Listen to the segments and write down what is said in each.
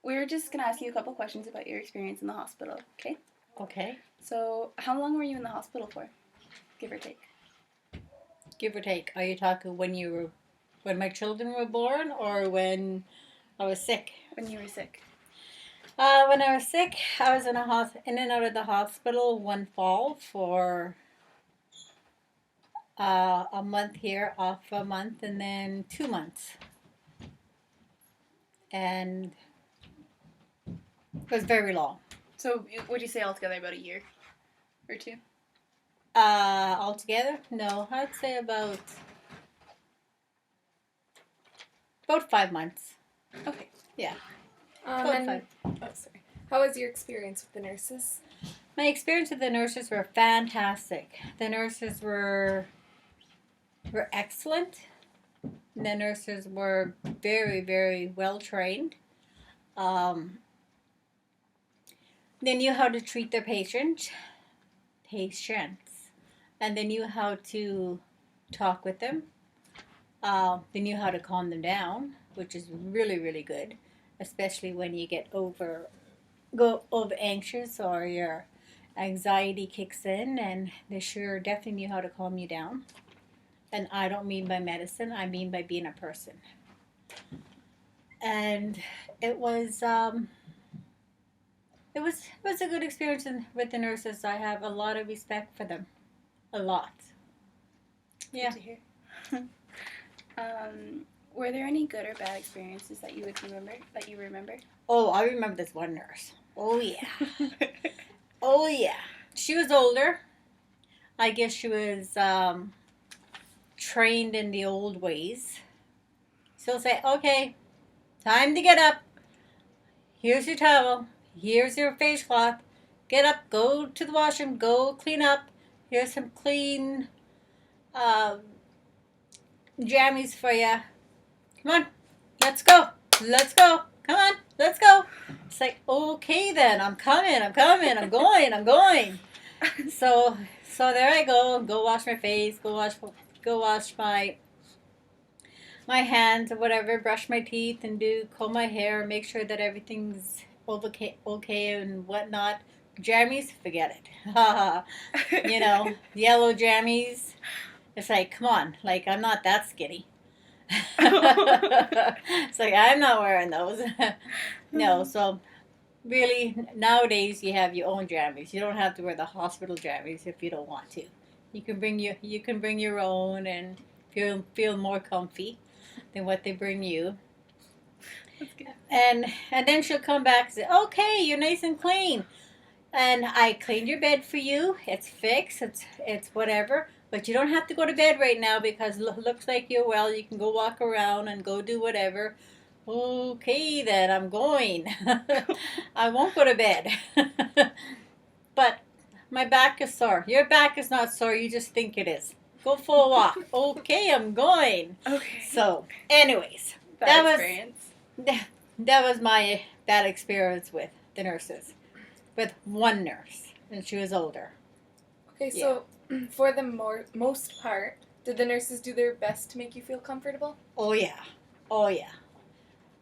we're just going to ask you a couple questions about your experience in the hospital, okay? Okay. So, how long were you in the hospital for, give or take? Give or take. Are you talking when my children were born, or when I was sick? When you were sick. When I was sick, I was in and out of the hospital one fall for a month here, off a month, and then 2 months. And it was very long. So, would you say altogether about a year or two? Altogether? No, I'd say about 5 months. Okay. Yeah. Oh, sorry. How was your experience with the nurses? My experience with the nurses were fantastic. The nurses were excellent. The nurses were very, very well trained. They knew how to treat their patients, and they knew how to talk with them. They knew how to calm them down, which is really, really good, especially when you get over anxious or your anxiety kicks in, and they sure definitely knew how to calm you down. And I don't mean by medicine, I mean by being a person. And it was a good experience with the nurses. I have a lot of respect for them, a lot. Yeah. Good to hear. Were there any good or bad experiences that you remember? Oh, I remember this one nurse. Oh yeah. Oh yeah. She was older. I guess she was trained in the old ways. She'll say, "Okay, time to get up. Here's your towel. Here's your face cloth. Get up. Go to the washroom. Go clean up. Here's some clean jammies for you. Come on, let's go. Let's go. Come on, let's go." It's like, okay then, I'm coming, I'm going. So there I go wash my face, go wash my hands or whatever, brush my teeth and comb my hair, make sure that everything's okay and whatnot. Jammies, forget it. Yellow jammies. It's like, come on, like I'm not that skinny. It's like, I'm not wearing those. No, so really nowadays you have your own jammies. You don't have to wear the hospital jammies if you don't want to. You can bring your own and feel more comfy than what they bring you. That's good. And then she'll come back and say, "Okay, you're nice and clean. And I cleaned your bed for you. It's fixed. It's whatever. But you don't have to go to bed right now because looks like you're well. You can go walk around and go do whatever." Okay, then I'm going. I won't go to bed. But my back is sore. Your back is not sore. You just think it is. Go for a walk. Okay, I'm going. Okay. So, anyways, Bad experience. that was my bad experience with the nurses. With one nurse, and she was older. Okay, so for the most part, did the nurses do their best to make you feel comfortable? Oh yeah.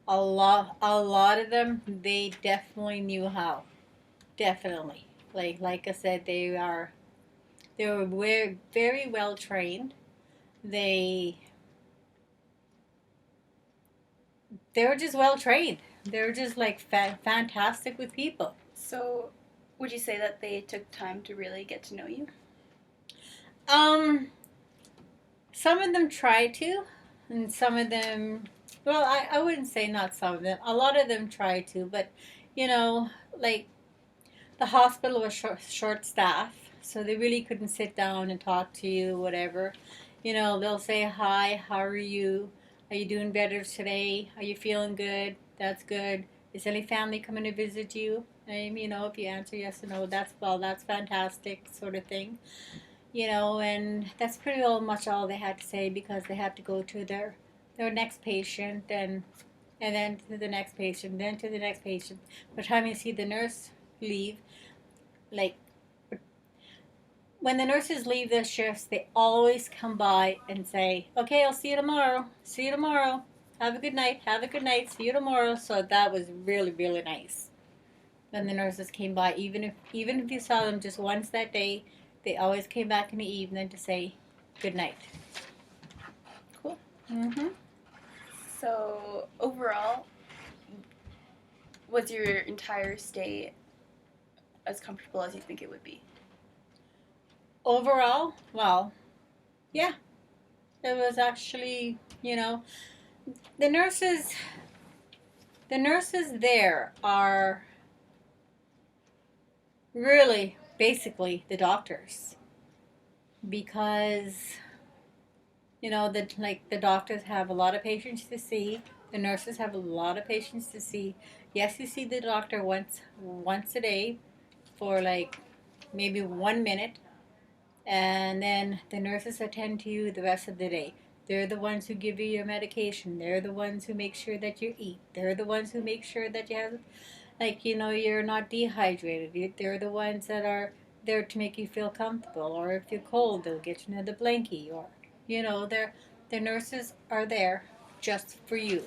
A lot of them, they definitely knew how. Definitely. Like I said, they were very well trained. They were just well trained. They were just like fantastic with people. So, would you say that they took time to really get to know you? Some of them tried to, and some of them, well, I wouldn't say not some of them. A lot of them tried to, but, like, the hospital was short staff, so they really couldn't sit down and talk to you, whatever. They'll say, "Hi, how are you? Are you doing better today? Are you feeling good? That's good. Is any family coming to visit you?" And, if you answer yes or no, that's fantastic, sort of thing. And that's pretty much all they had to say, because they had to go to their next patient, and then to the next patient, then to the next patient. By the time you see the nurse leave, like, when the nurses leave their shifts, they always come by and say, "Okay, I'll see you tomorrow. See you tomorrow. have a good night, have a good night, see you tomorrow. So that was really, really nice. When the nurses came by, even if you saw them just once that day, they always came back in the evening to say good night. Cool. Mm-hmm. So overall, was your entire stay as comfortable as you think it would be? Overall, well, yeah, it was actually, the nurses, the nurses there are really basically the doctors, because the doctors have a lot of patients to see. The nurses have a lot of patients to see. Yes, you see the doctor once a day for like maybe 1 minute, and then the nurses attend to you the rest of the day. They're the ones who give you your medication. They're the ones who make sure that you eat. They're the ones who make sure that you have, you're not dehydrated. They're the ones that are there to make you feel comfortable. Or if you're cold, they'll get you another blankie. Or, the nurses are there just for you.